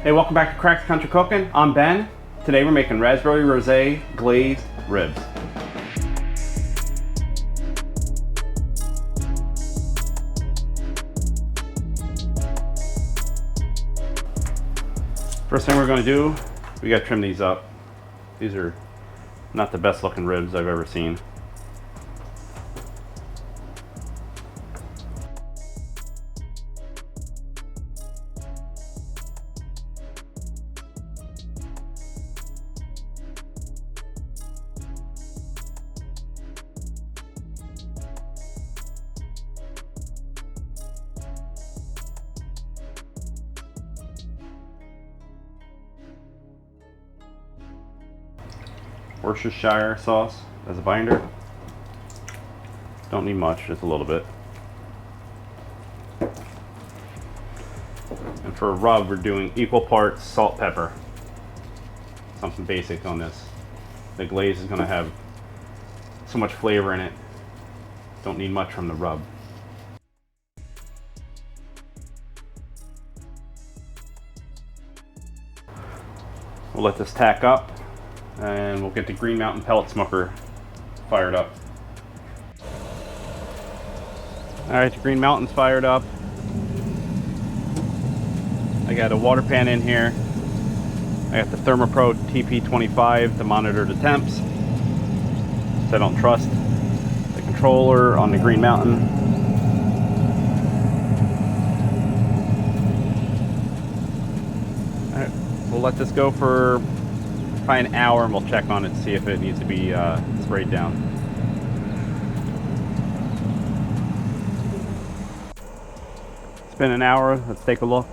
Hey, welcome back to Crack's Country Cooking. I'm Ben. Today we're making raspberry rosé glazed ribs. First thing we're going to do, we got to trim these up. These are not the best looking ribs I've ever seen. Worcestershire sauce as a binder. Don't need much, just a little bit. And for a rub, we're doing equal parts salt, pepper. Something basic on this. The glaze is going to have so much flavor in it. Don't need much from the rub. We'll let this tack up, and we'll get the Green Mountain pellet smoker fired up. Alright, the Green Mountain's fired up. I got a water pan in here. I got the ThermoPro TP25 to monitor the temps, so I don't trust the controller on the Green Mountain. Alright, we'll let this go for probably an hour, and we'll check on it to see if it needs to be sprayed down. It's been an hour. Let's take a look.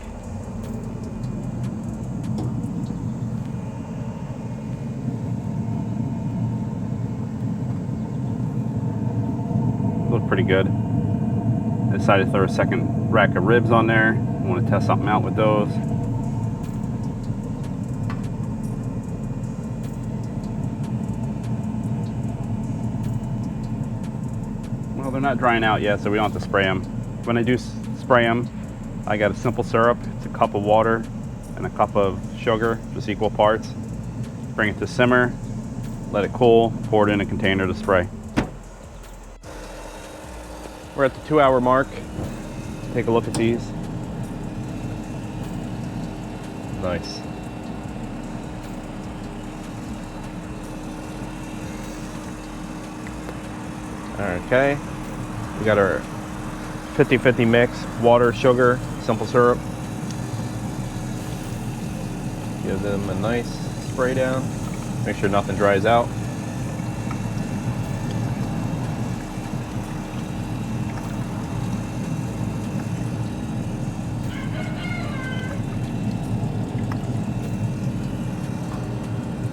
Look pretty good. I decided to throw a second rack of ribs on there. I want to test something out with those. Well, they're not drying out yet, so we don't have to spray them. When I do spray them, I got a simple syrup. It's a cup of water and a cup of sugar, just equal parts. Bring it to simmer, let it cool, pour it in a container to spray. We're at the 2-hour mark. Take a look at these. Nice. Okay. We got our 50-50 mix, water, sugar, simple syrup. Give them a nice spray down. Make sure nothing dries out.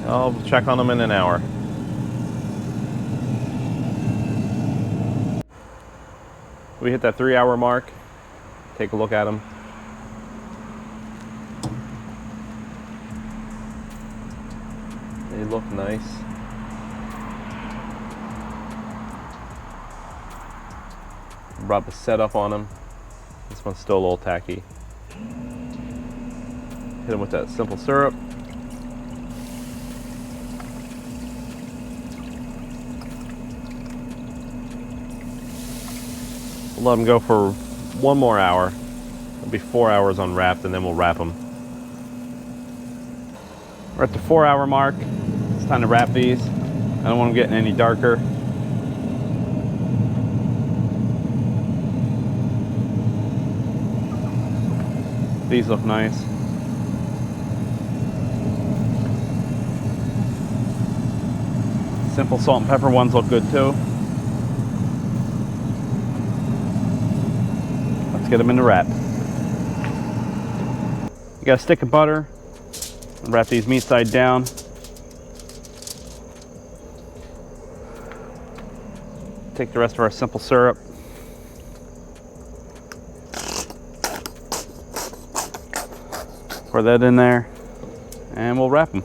I'll check on them in an hour. We hit that 3-hour mark. Take a look at them. They look nice. Brought the setup on them. This one's still a little tacky. Hit them with that simple syrup. Let them go for 1 more hour. It'll be 4 hours unwrapped, and then we'll wrap them. We're at the 4-hour mark. It's time to wrap these. I don't want them getting any darker. These look nice. Simple salt and pepper ones look good too. Get them in the wrap. You got a stick of butter. Wrap these meat side down. Take the rest of our simple syrup. Pour that in there, and we'll wrap them.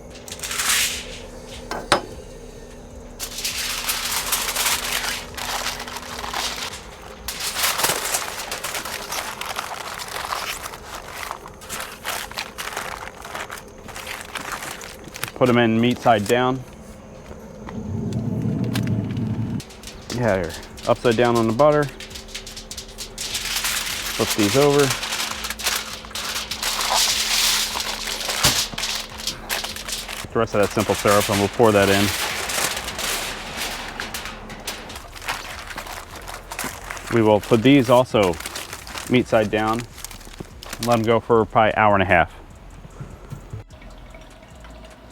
Put them in meat side down. Yeah, here. Upside down on the butter. Flip these over. Put the rest of that simple syrup and we'll pour that in. We will put these also meat side down. Let them go for probably an hour and a half.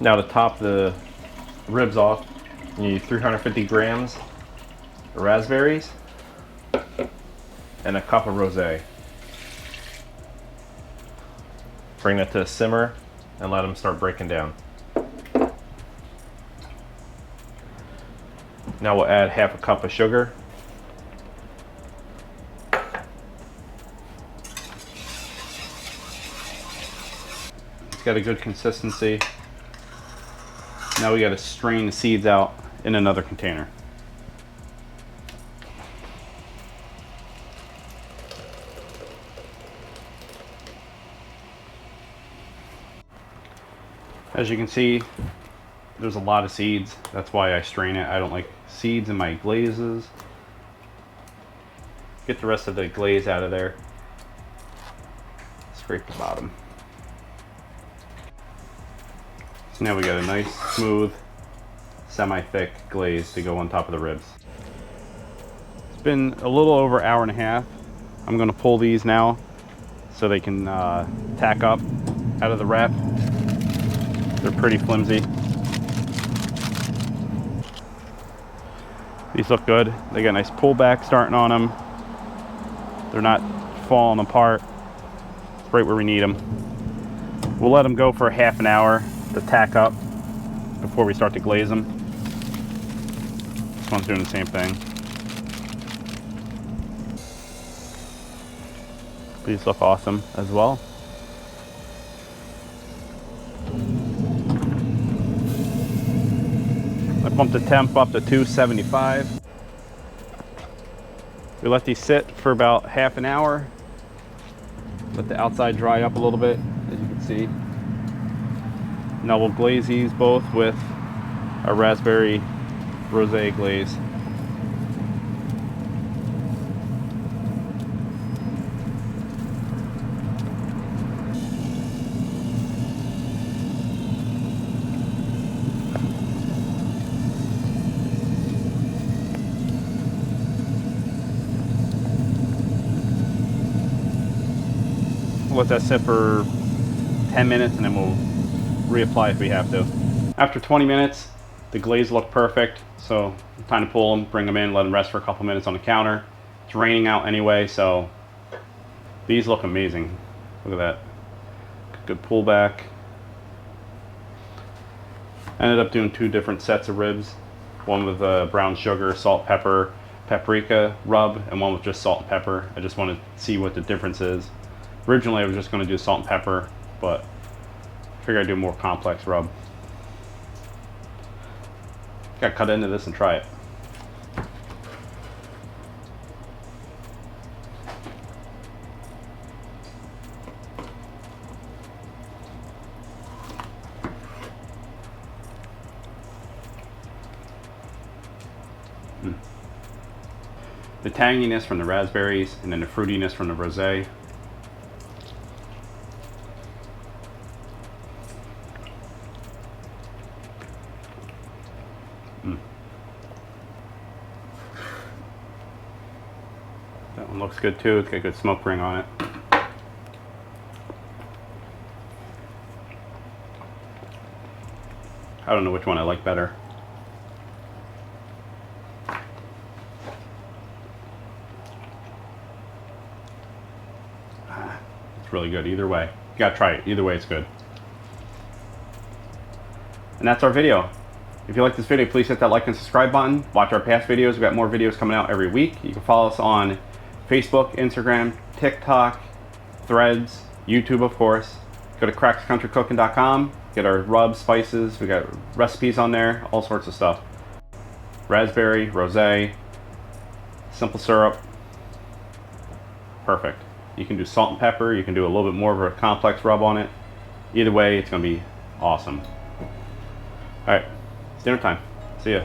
Now to top the ribs off, you need 350 grams of raspberries and a cup of rosé. Bring that to a simmer and let them start breaking down. Now we'll add half a cup of sugar. It's got a good consistency. Now we got to strain the seeds out in another container. As you can see, there's a lot of seeds. That's why I strain it. I don't like seeds in my glazes. Get the rest of the glaze out of there. Scrape the bottom. So now we got a nice, smooth, semi-thick glaze to go on top of the ribs. It's been a little over an hour and a half. I'm gonna pull these now so they can tack up out of the wrap. They're pretty flimsy. These look good. They got a nice pullback starting on them. They're not falling apart. It's right where we need them. We'll let them go for half an hour to tack up before we start to glaze them. This one's doing the same thing. These look awesome as well. I bumped the temp up to 275. We let these sit for about half an hour. Let the outside dry up a little bit, as you can see. Now we'll glaze these both with a raspberry rosé glaze. We'll let that sit for 10 minutes and then we'll reapply if we have to. After 20 minutes, the glaze looked perfect, so time to pull them, bring them in, let them rest for a couple minutes on the counter. It's raining out anyway, so these look amazing. Look at that. Good pullback. Ended up doing 2 different sets of ribs. One with brown sugar, salt, pepper, paprika rub, and one with just salt and pepper. I just wanted to see what the difference is. Originally I was just going to do salt and pepper, but I figured I'd do a more complex rub. Gotta cut into this and try it. The tanginess from the raspberries and then the fruitiness from the rosé. That one looks good too. It's got a good smoke ring on it. I don't know which one I like better. It's really good either way. You gotta try it. Either way, it's good. And that's our video. If you like this video, please hit that like and subscribe button. Watch our past videos. We've got more videos coming out every week. You can follow us on Facebook, Instagram, TikTok, Threads, YouTube, of course. Go to crackscountrycooking.com. Get our rubs, spices. We got recipes on there, all sorts of stuff. Raspberry, rosé, simple syrup. Perfect. You can do salt and pepper. You can do a little bit more of a complex rub on it. Either way, it's going to be awesome. All right, it's dinner time. See ya.